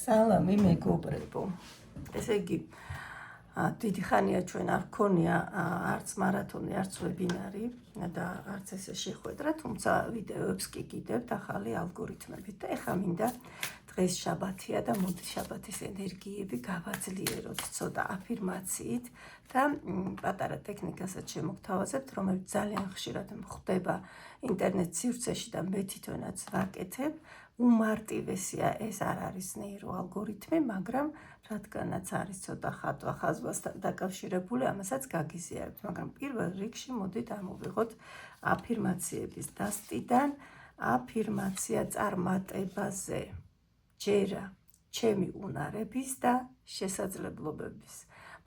სალამი მეგობრებო. ესე იგი, დიდი ხანია ჩვენ არ გქონია არც მარათონი, არც ვებინარი და არც ესე შეხვედრა, თუმცა ვიდეოებს კი გიდევთ ახალი ალგორითმებით და ეხლა მინდა დღეს შაბათია და მოდი შაბათის ენერგიები გავაძლიეროთ ცოტა აფირმაციით და პატარა ტექნიკასაც შემოგთავაზებთ, რომელიც ძალიან ხშირად ხდება ინტერნეტ სივრცეში და მე თვითონაც ვაკეთებ. უმარტივესია ეს არ არის ნეირო ალგორითმი, მაგრამ რადგანაც არის ცოტა ხატვა ხაზვასთან დაკავშირებული, ამასაც გაგიზიარებთ, მაგრამ პირველ რიგში მოდით ამოვიღოთ აფირმაციების დასტიდან აფირმაცია წარმატებაზე. ჯერა ჩემი უნარების და შესაძლებლობების.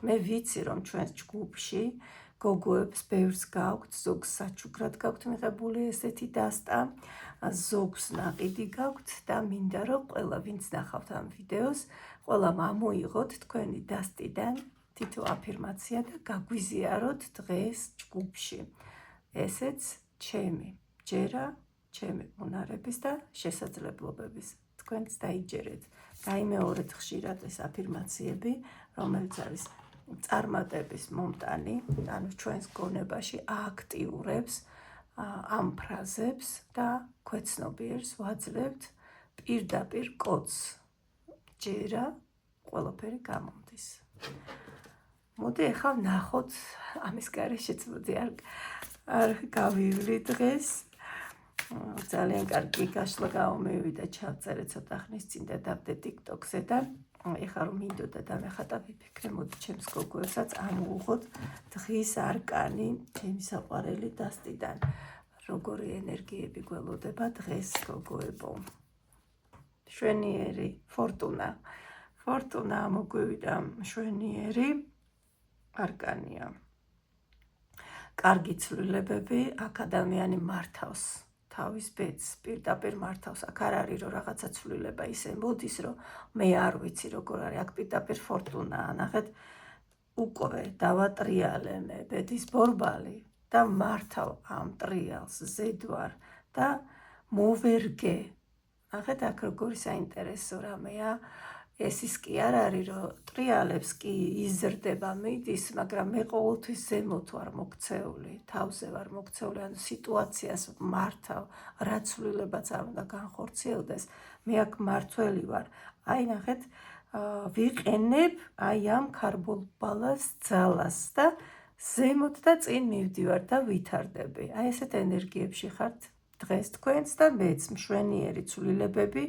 მე ვიცი, რომ ჩვენს ჯგუფში გოგოებს ბევრს გაქვთ, ზოგს საჩუქრად გაქვთ მიღებული ესეთი დასტა, ზოგს ნაყიდი გაქვთ და მინდა რომ ყველა ვინც ნახავთ ამ ვიდეოს, ყველამ ამოიღოთ თქვენი დასტიდან თითო აფირმაცია და გაგვიზიაროთ დღეს ჯგუფში. ესეც ჩემი ჯერა ჩემი უნარების და შესაძლებლობების. თქვენც დაიჯერეთ, გაიმეორეთ ხშირად ეს აფირმაციები, რომელიც არის წარმატების მომტანი, ანუ ჩვენს გონებაში ააქტიურებს ამ ფრაზებს და ქვეცნობიერს ვაძლევთ პირდაპირ კოდს. ჯერა ყველაფერი გამომდის. მოდი ახლა ვნახოთ ამის გარეშეც მოდი არ გავივლი დღეს. ძალიან კარგი გაშლა გამომივიდა, ჩავწერე ცოტა ხნის წინ და დავდე TikTok-ზე და ეხლა რომ მინდოდა და მეხატა ვიფიქრე, მოდი ჩემს გოგოებსაც ამოვუღოთ დღის არკანი ჩემი საყვარელი დასტიდან. როგორი ენერგიები გველოდება დღეს გოგოებო. შვენიერი ფორტუნა. ფორტუნა მოგვივიდა შვენიერი არკანია. კარგი ცვლილებები, აქ ადამიანი მართავს თავის ბედს, პირდაპირ მართავს. აქ არ არის რომ რაღაცა ცვლილება ისე მოდის, რომ მე არ ვიცი როგორ არის, აქ პირდაპირ ფორტუნაა. ნახეთ, უკვე დავატრიალე მე ბედის ბორბალი და მართავ ამ ტრიალს, ზედვარ და მოვერგე. ნახეთ, აქ როგორი საინტერესო რამეა. ეს ის კი არ არის, რომ ტრიალებს კი იზრდება მიდის, მაგრამ მე ყოველთვის ზემოთ ვარ მოქცეული, თავზე ვარ მოქცეული, ანუ სიტუაციას მართავ, რა ცვლილებაც არ უნდა განხორციელდეს, მე აქ მართველი ვარ. აი ნახეთ, ვიყენებ აი ამ ქარბოლბალას ძალას და ზემოთ და წინ მივდივარ და ვითარდები. აი ესეთ ენერგიებში ხართ დღეს თქვენც და მეც, მშვენიერი ცვლილებები,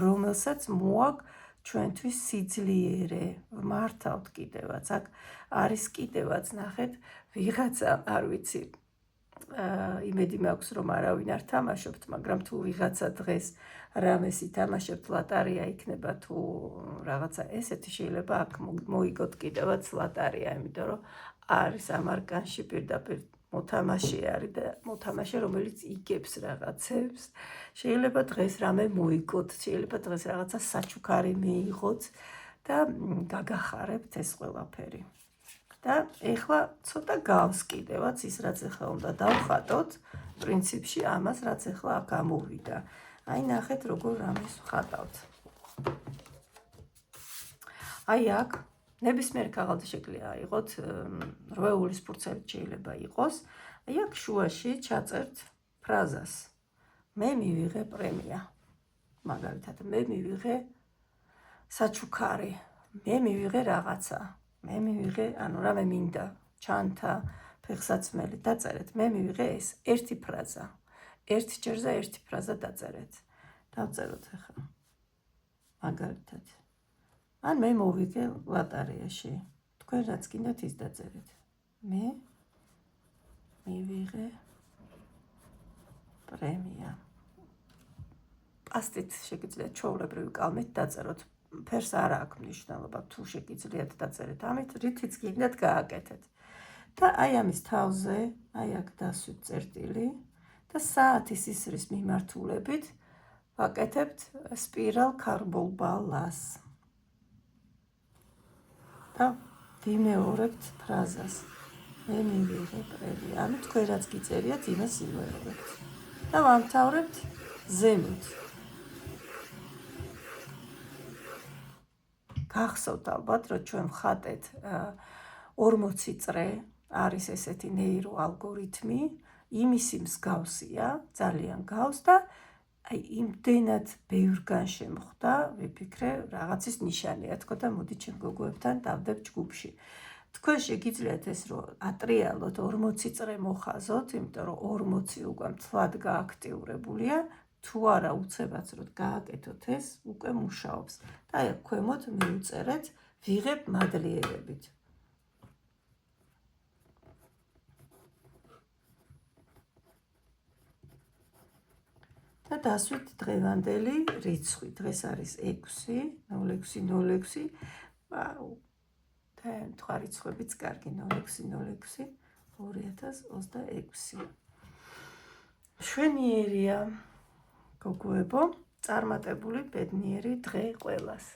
რომელსაც მოაქვს ჩვენთვის სიძლიერე. მართავთ კიდევაც, აქ არის კიდევაც, ნახეთ, ვიღაცა, არ ვიცი, იმედი მაქვს რომ არავინ არ თამაშობთ, მაგრამ თუ ვიღაცა დღეს რამეს ითამაშებთ, ლატარია იქნება თუ რაღაცა ესეთი, შეიძლება აქ მოიგოთ კიდევაც ლატარია, იმიტომ რომ არის ამ არკანში პირდაპირ მოთამაშე არის და მოთამაშე, რომელიც იგებს რაღაცებს. შეიძლება დღეს რამე მოიგოთ, შეიძლება დღეს რაღაცა საჩუქარი მიიღოთ და გაგახარებთ ეს ყველაფერი. და ეხლა ცოტა გავს კიდევაც ის, რაც ეხლა უნდა დავხატოთ, პრინციპში ამას, რაც ეხლა აქ ამოვიდა. აი ნახეთ, როგორ რამეს ვხატავთ. აი აქ ნებისმიერ ქაღალდი შეგვიძლია აიღოთ, რვეულის ფურცელი შეიძლება იყოს. აი აქ შუაში ჩაწერთ ფრაზას. მე მივიღე პრემია. მაგალითად, მე მივიღე საჩუქარი, მე მივიღე რაღაცა. მე მივიღე, ანუ რამე მინდა, ჩანთა, ფეხსაცმელი დაწერეთ. მე მივიღე ეს ერთი ფრაზა. ერთ ჯერზე ერთი ფრაზა დაწერეთ. დავწეროთ ახლა. მაგალითად. ან მე მოვიგე ლატარიაში. თქვენ რაც გინდათ ის დაწერეთ. მე მივიღე პრემია. პასტით შეგიძლიათ ჩვეულებრივი კალმით დაწეროთ. ფერს არ აქვს მნიშვნელობა, თუ შეგიძლიათ დაწერეთ ამით, რითიც გინდათ გააკეთეთ. და აი ამის თავზე, აი აქ დასვით წერტილი და საათის ისრის მიმართულებით ვაკეთებთ სპირალ ქარბოლბალას. და ვიმეორებთ ფრაზას. მე მივიღე პრემია. ანუ თქვენ რაც გიწერიათ, იმას იმეორებთ. და ვამთავრებთ ზემოთ. გახსოვთ ალბათ, რომ ჩვენ ვხატეთ 40 წრე არის ესეთი ნეირო ალგორითმი, იმისი მსგავსია, ძალიან გავს და აი იმდენად ბევრგან შემხვდა, ვიფიქრე, რაღაცის ნიშანია, თქო და მოდი ჩვენ გოგოებთან დავდებ ჯგუფში. თქვენ შეგიძლიათ ეს რომ ატრიალოთ 40 წრე მოხაზოთ, იმიტომ რომ 40 უკვე მთლად გააქტიურებულია, თუ არა უცებაც რომ გააკეთოთ ეს, უკვე მუშაობს. და აი ქვემოთ მივუწერეთ, ვიღებ მადლიერებით. და დასვით დღევანდელი რიცხვი. დღეს არის 6-06-06. ვაუ. და თქვა რიცხვებიც კარგი 06-06-2026. მშვენიერია გოგოებო, წარმატებული ბედნიერი დღე ყველას.